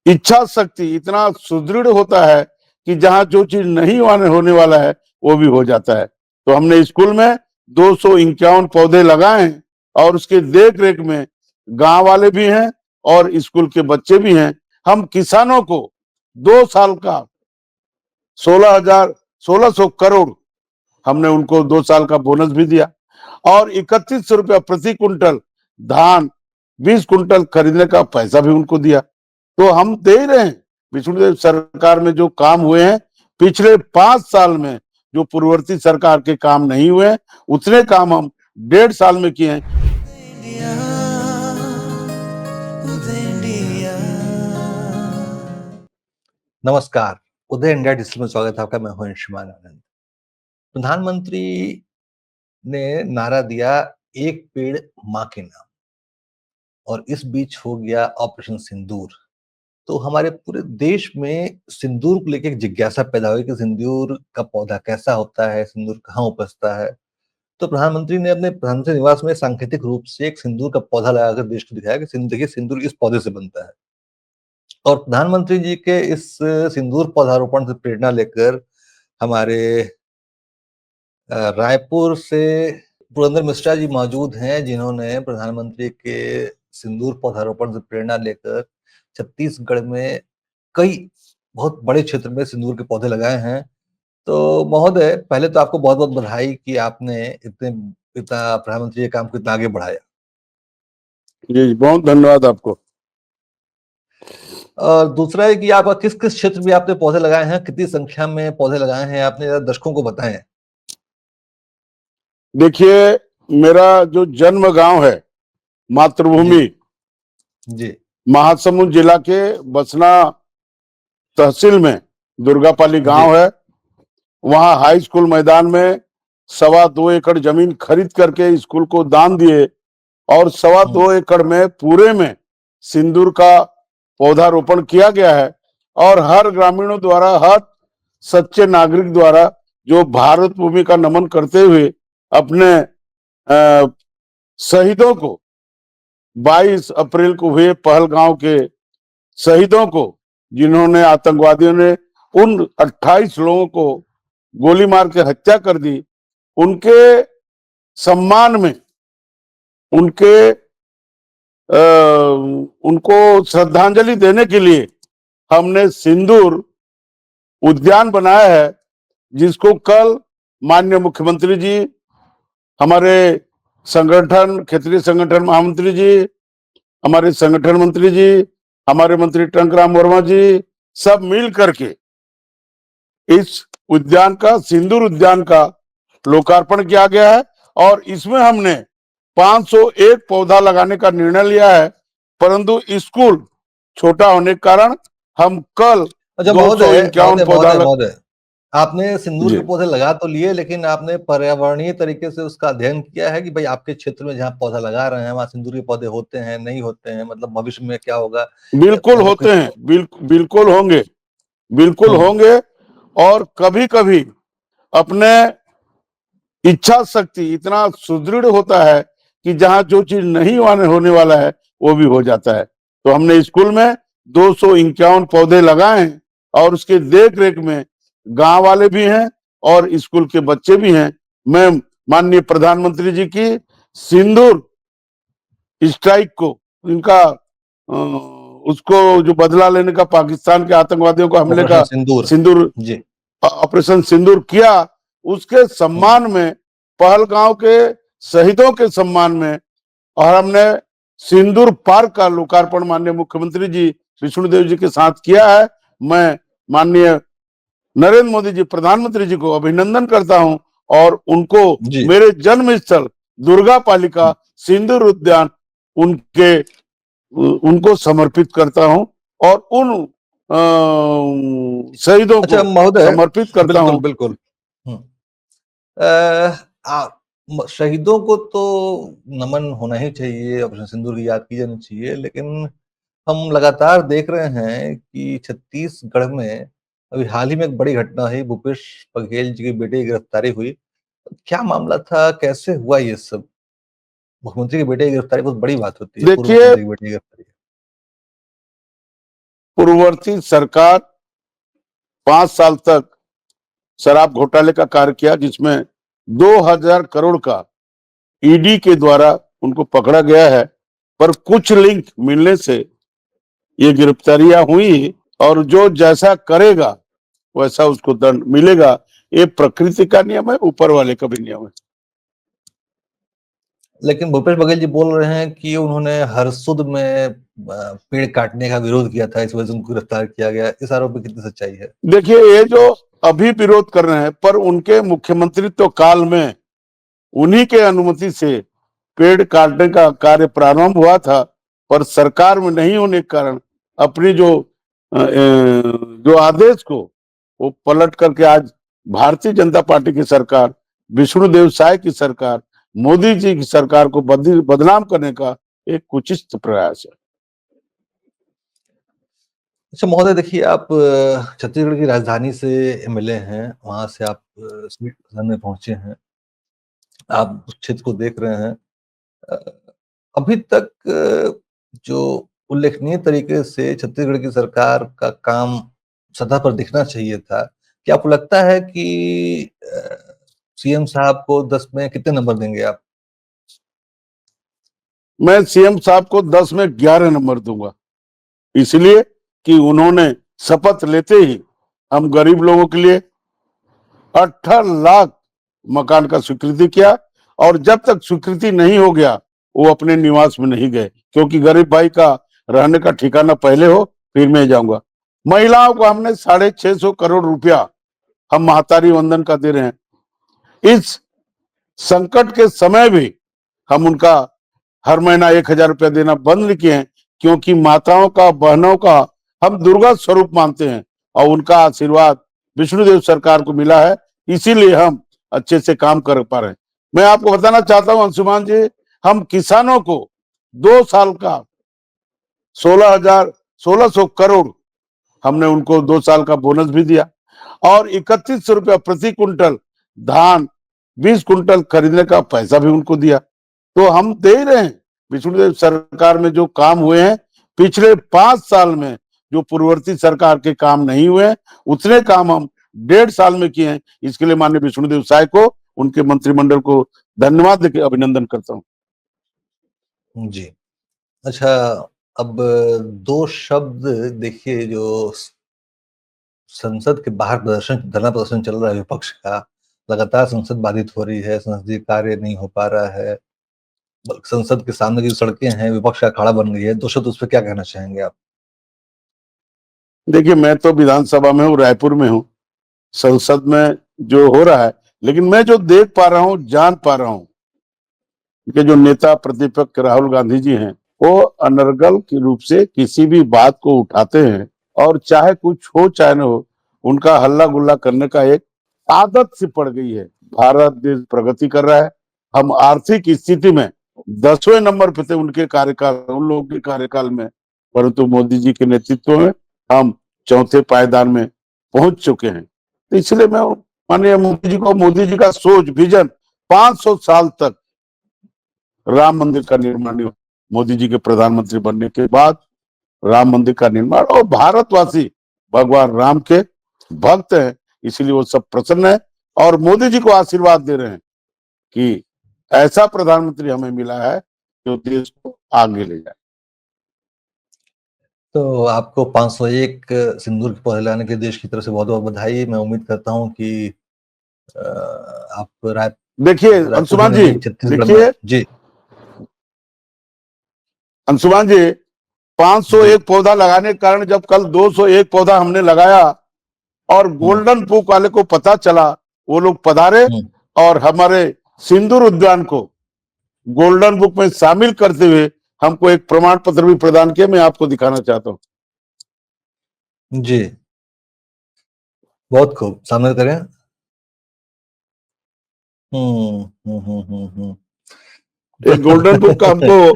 इच्छा शक्ति इतना सुदृढ़ होता है कि जहां जो चीज नहीं होने वाला है वो भी हो जाता है। तो हमने स्कूल में 251 पौधे लगाए हैं और उसके देख रेख में गांव वाले भी हैं और स्कूल के बच्चे भी हैं। हम किसानों को 2 साल का 16,100 करोड़ हमने उनको 2 साल का बोनस भी दिया और 3100 रुपया प्रति कुंटल धान 20 कुंटल खरीदने का पैसा भी उनको दिया। तो हम दे ही रहे हैं। विष्णुदेव सरकार में जो काम हुए हैं पिछले 5 साल में, जो पूर्ववर्ती सरकार के काम नहीं हुए उतने काम हम 1.5 साल में किए हैं। नमस्कार, उदय इंडिया डिजिटल में स्वागत है आपका। मैं हूं अंशुमान आनंद। प्रधानमंत्री ने नारा दिया, एक पेड़ मां के नाम, और इस बीच हो गया ऑपरेशन सिंदूर। तो हमारे पूरे देश में सिंदूर को लेकर एक जिज्ञासा पैदा हुई कि सिंदूर का पौधा कैसा होता है, सिंदूर कहाँ उपजता है। तो प्रधानमंत्री ने अपने प्रधानमंत्री निवास में सांकेतिक रूप से एक सिंदूर का पौधा लगाकर देश को दिखाया कि देखिए, सिंदूर इस पौधे से बनता है। और प्रधानमंत्री जी के इस सिंदूर पौधारोपण से प्रेरणा लेकर हमारे रायपुर से पुरंदर मिश्रा जी मौजूद हैं, जिन्होंने प्रधानमंत्री के सिंदूर पौधारोपण से प्रेरणा लेकर छत्तीसगढ़ में कई बहुत बड़े क्षेत्र में सिंदूर के पौधे लगाए हैं। तो महोदय, पहले तो आपको बहुत बहुत बधाई कि आपने इतना प्रधानमंत्री के काम को इतना आगे बढ़ाया। जी, बहुत धन्यवाद आपको। और दूसरा है कि आप किस किस क्षेत्र में आपने पौधे लगाए हैं, कितनी संख्या में पौधे लगाए हैं, आपने दर्शकों को बताएं। देखिए, मेरा जो जन्म गांव है, मातृभूमि, जी महासमुंद जिला के बसना तहसील में दुर्गापाली गांव है। वहां हाई स्कूल मैदान में 2.25 एकड़ जमीन खरीद करके स्कूल को दान दिए और 2.25 एकड़ में पूरे में सिंदूर का पौधारोपण किया गया है। और हर ग्रामीणों द्वारा, हर सच्चे नागरिक द्वारा, जो भारत भूमि का नमन करते हुए अपने शहीदों को 22 अप्रैल को हुए पहलगांव के शहीदों को, जिन्होंने आतंकवादियों ने उन 28 लोगों को गोली मार के हत्या कर दी, उनके सम्मान में उनको श्रद्धांजलि देने के लिए हमने सिंदूर उद्यान बनाया है, जिसको कल माननीय मुख्यमंत्री जी, हमारे संगठन क्षेत्रीय संगठन महामंत्री जी, हमारे संगठन मंत्री जी, हमारे मंत्री टंकराम वर्मा जी, सब मिल करके इस उद्यान का, सिंदूर उद्यान का लोकार्पण किया गया है। और इसमें हमने 501 पौधा लगाने का निर्णय लिया है, परंतु स्कूल छोटा होने के कारण हम कल 251 पौधा आपने सिंदूर के पौधे लगा तो लिए, लेकिन आपने पर्यावरणीय तरीके से उसका अध्ययन किया है कि भाई आपके क्षेत्र में जहाँ पौधा लगा रहे हैं वहां सिंदूर के पौधे होते हैं, नहीं होते हैं, मतलब भविष्य में क्या होगा? बिल्कुल होते हैं, बिल्कुल होंगे, बिल्कुल होंगे। और कभी कभी अपने इच्छा शक्ति इतना सुदृढ़ होता है कि जहां जो चीज नहीं होने वाला है वो भी हो जाता है। तो हमने स्कूल में 251 पौधे लगाए हैं और उसके देख रेख में गांव वाले भी हैं और स्कूल के बच्चे भी हैं। मैं माननीय प्रधानमंत्री जी की सिंदूर स्ट्राइक को, इनका उसको जो बदला लेने का, पाकिस्तान के आतंकवादियों को हमले का सिंदूर ऑपरेशन सिंदूर किया, उसके सम्मान में, पहलगांव के शहीदों के सम्मान में, और हमने सिंदूर पार्क का लोकार्पण माननीय मुख्यमंत्री जी विष्णुदेव जी के साथ किया है। मैं माननीय नरेंद्र मोदी जी, प्रधानमंत्री जी को अभिनंदन करता हूं और उनको मेरे जन्म स्थल दुर्गापालिका सिंदूर उद्यान उनको समर्पित करता हूं और उन शहीदों को समर्पित करता हूं। बिल्कुल। शहीदों को तो नमन होना ही चाहिए, ऑपरेशन सिंदूर की याद की जानी चाहिए, लेकिन हम लगातार देख रहे हैं कि छत्तीसगढ़ में अभी हाल ही में एक बड़ी घटना हुई, भूपेश बघेल जी के बेटे की गिरफ्तारी हुई। क्या मामला था, कैसे हुआ ये सब? मुख्यमंत्री के बेटे की गिरफ्तारी बहुत बड़ी बात होती है। देखिए, पूर्ववर्ती सरकार 5 साल तक शराब घोटाले का कार्य किया, जिसमें 2000 करोड़ का ईडी के द्वारा उनको पकड़ा गया है, पर कुछ लिंक मिलने से ये गिरफ्तारियां हुई, और जो जैसा करेगा वैसा उसको दंड मिलेगा। ये प्रकृति का नियम है, ऊपर वाले का भी नियम है। लेकिन भूपेश बघेल जी बोल रहे हैं कि उन्होंने हरसुद में पेड़ काटने का विरोध किया था, इस वजह से उनको गिरफ्तार किया गया। इस आरोप में कितनी सच्चाई है? देखिए, ये जो अभी विरोध कर रहे हैं, पर उनके मुख्यमंत्रित्व काल में उन्हीं के अनुमति से पेड़ काटने का कार्य प्रारंभ हुआ था, पर सरकार में नहीं होने के कारण अपनी जो आदेश को वो पलट करके आज भारतीय जनता पार्टी की सरकार, विष्णुदेव साय की सरकार, मोदी जी की सरकार को बदनाम करने का एक कुचित प्रयास है। अच्छा महोदय, देखिए आप छत्तीसगढ़ की राजधानी से एमएलए हैं, वहां से आप सदन में पहुंचे हैं, आप उस क्षेत्र को देख रहे हैं। अभी तक जो उल्लेखनीय तरीके से छत्तीसगढ़ की सरकार का काम सतह पर दिखना चाहिए था, क्या आपको लगता है कि सीएम साहब को 10 में कितने नंबर देंगे आप? मैं सीएम साहब को 10 में 11 नंबर दूंगा, इसलिए कि उन्होंने शपथ लेते ही हम गरीब लोगों के लिए 18 लाख मकान का स्वीकृति किया, और जब तक स्वीकृति नहीं हो गया वो अपने निवास में नहीं गए, क्योंकि गरीब भाई का रहने का ठिकाना पहले हो फिर मैं जाऊंगा। महिलाओं को हमने 650 करोड़ रुपया हम महातारी वंदन का दे रहे हैं। इस संकट के समय भी हम उनका हर महीना 1000 रुपया देना बंद नहीं किए हैं, क्योंकि माताओं का, बहनों का हम दुर्गा स्वरूप मानते हैं, और उनका आशीर्वाद विष्णुदेव सरकार को मिला है, इसीलिए हम अच्छे से काम कर पा रहे हैं। मैं आपको बताना चाहता हूं अंशुमान जी, हम किसानों को 2 साल का 1600 करोड़ हमने उनको 2 साल का बोनस भी दिया, और 3100 रुपया प्रति कुंटल धान, 20 कुंटल खरीदने का पैसा भी उनको दिया। तो हम दे ही रहे हैं। विष्णुदेव सरकार में जो काम हुए हैं पिछले 5 साल में, जो पूर्ववर्ती सरकार के काम नहीं हुए, उतने काम हम 1.5 साल में किए हैं। इसके लिए माननीय विष्णुदेव साय को, उनके मंत्रिमंडल को धन्यवाद देकर अभिनंदन करता हूं। जी। अच्छा, अब 2 शब्द देखिए, जो संसद के बाहर धरना प्रदर्शन चल रहा है विपक्ष का, लगातार संसद बाधित हो रही है, संसदीय कार्य नहीं हो पा रहा है, संसद के सामने की सड़कें हैं, विपक्ष का अखाड़ा बन गई है। 2 शब्द उस पर क्या कहना चाहेंगे आप? देखिए, मैं तो विधानसभा में हूँ, रायपुर में हूँ, संसद में जो हो रहा है, लेकिन मैं जो देख पा रहा हूँ, जान पा रहा हूँ कि जो नेता प्रतिपक्ष राहुल गांधी जी हैं, वो अनर्गल के रूप से किसी भी बात को उठाते हैं, और चाहे कुछ हो चाहे न हो, उनका हल्ला गुल्ला करने का एक आदत सी पड़ गई है। भारत देश प्रगति कर रहा है, हम आर्थिक स्थिति में 10वें नंबर पे थे उनके कार्यकाल, उन लोगों के कार्यकाल में, परंतु मोदी जी के नेतृत्व में हम 4थे पायदान में पहुंच चुके हैं। तो इसलिए मैं माननीय मोदी जी का सोच, विजन, 500 साल तक राम मंदिर का निर्माण, मोदी जी के प्रधानमंत्री बनने के बाद राम मंदिर का निर्माण, और भारतवासी भगवान राम के भक्त हैं, इसलिए वो सब प्रसन्न है, और मोदी जी को आशीर्वाद दे रहे हैं कि ऐसा प्रधानमंत्री हमें मिला है जो देश को आगे ले जाए। तो आपको 501 सिंदूर के पौधे लाने के देश की तरफ से बहुत बहुत बधाई। मैं उम्मीद करता हूँ कि आप देखिए अंशुमान जी, देखिए जी अंशुमान जी, 501 पौधा लगाने के कारण जब कल 201 पौधा हमने लगाया, और गोल्डन बुक वाले को पता चला, वो लोग पधारे और हमारे सिंदूर उद्यान को गोल्डन बुक में शामिल करते हुए हमको एक प्रमाण पत्र भी प्रदान किया। मैं आपको दिखाना चाहता हूँ। जी, बहुत खूब, सामने करें। एक गोल्डन बुक का हमको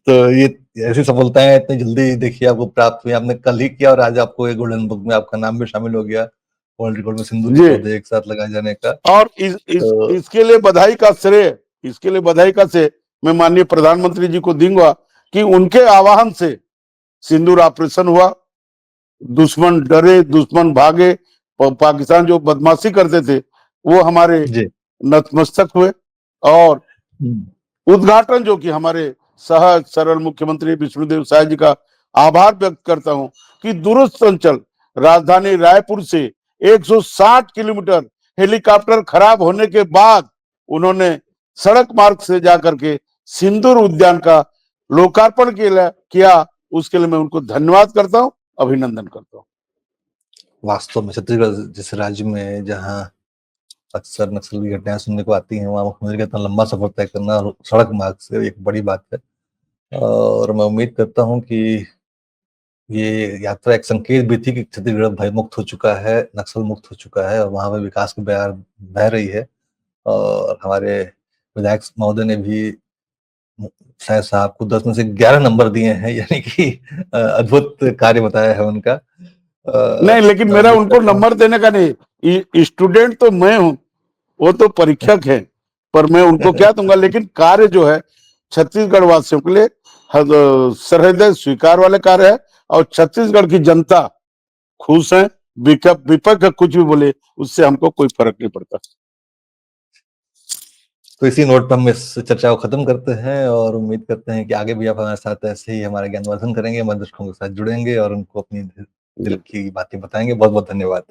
तो ये ऐसी सफलताएं इतनी जल्दी देखिए आपको प्राप्त हुई। आपने कल ही किया और आज आपको एक गोल्डन बुक में आपका नाम भी शामिल हो गया, वर्ल्ड रिकॉर्ड में सिंदूर के पौधे एक साथ लगाए जाने का। और इसके लिए बधाई का श्रेय, इसके लिए बधाई का श्रेय मैं माननीय प्रधानमंत्री जी को दूंगा कि उनके आह्वान से सिंदूर ऑपरेशन हुआ, दुश्मन डरे, दुश्मन भागे, पाकिस्तान जो बदमाशी करते थे वो हमारे जी। नतमस्तक हुए। और हम्म। उद्घाटन जो कि हमारे सहज सरल मुख्यमंत्री विष्णुदेव साय जी का आभार व्यक्त करता हूं कि दुरुस्त अंचल राजधानी रायपुर से 160 किलोमीटर हेलीकॉप्टर खराब होने के बाद उन्होंने सड़क मार्ग से जाकर के सिंदूर उद्यान का लोकार्पण किया। उसके लिए मैं उनको धन्यवाद करता हूं, अभिनंदन करता हूं। वास्तव में छत्तीसगढ़ जिस राज्य में जहां अक्सर नक्सली घटनाएं सुनने को आती हैं, वहां मुख्यमंत्री का इतना लंबा सफर तय करना सड़क मार्ग से एक बड़ी बात है। और मैं उम्मीद करता हूं कि ये यात्रा एक संकेत भी थी कि छत्तीसगढ़ भय मुक्त हो चुका है, नक्सल मुक्त हो चुका है और वहां पे विकास की बयार बह रही है। और हमारे विधायक महोदय ने भी शायद साहब को 10 में से 11 नंबर दिए हैं, यानी कि अद्भुत कार्य बताया है उनका। नहीं, लेकिन मैं मेरा उम्मीद उनको करता हूँ। नंबर देने का नहीं, स्टूडेंट तो मैं हूं, वो तो परीक्षक है, पर मैं उनको क्या दूंगा। लेकिन कार्य जो है छत्तीसगढ़ वासियों के लिए सहृदय स्वीकार वाले कार्य है और छत्तीसगढ़ की जनता खुश है। विपक्ष कुछ भी बोले उससे हमको कोई फर्क नहीं पड़ता। तो इसी नोट पर हम इस चर्चा को खत्म करते हैं और उम्मीद करते हैं कि आगे भी आप हमारे साथ ऐसे ही हमारा ज्ञानवर्धन करेंगे, हमारे दर्शकों के साथ जुड़ेंगे और उनको अपनी दिल की बातें बताएंगे। बहुत बहुत धन्यवाद।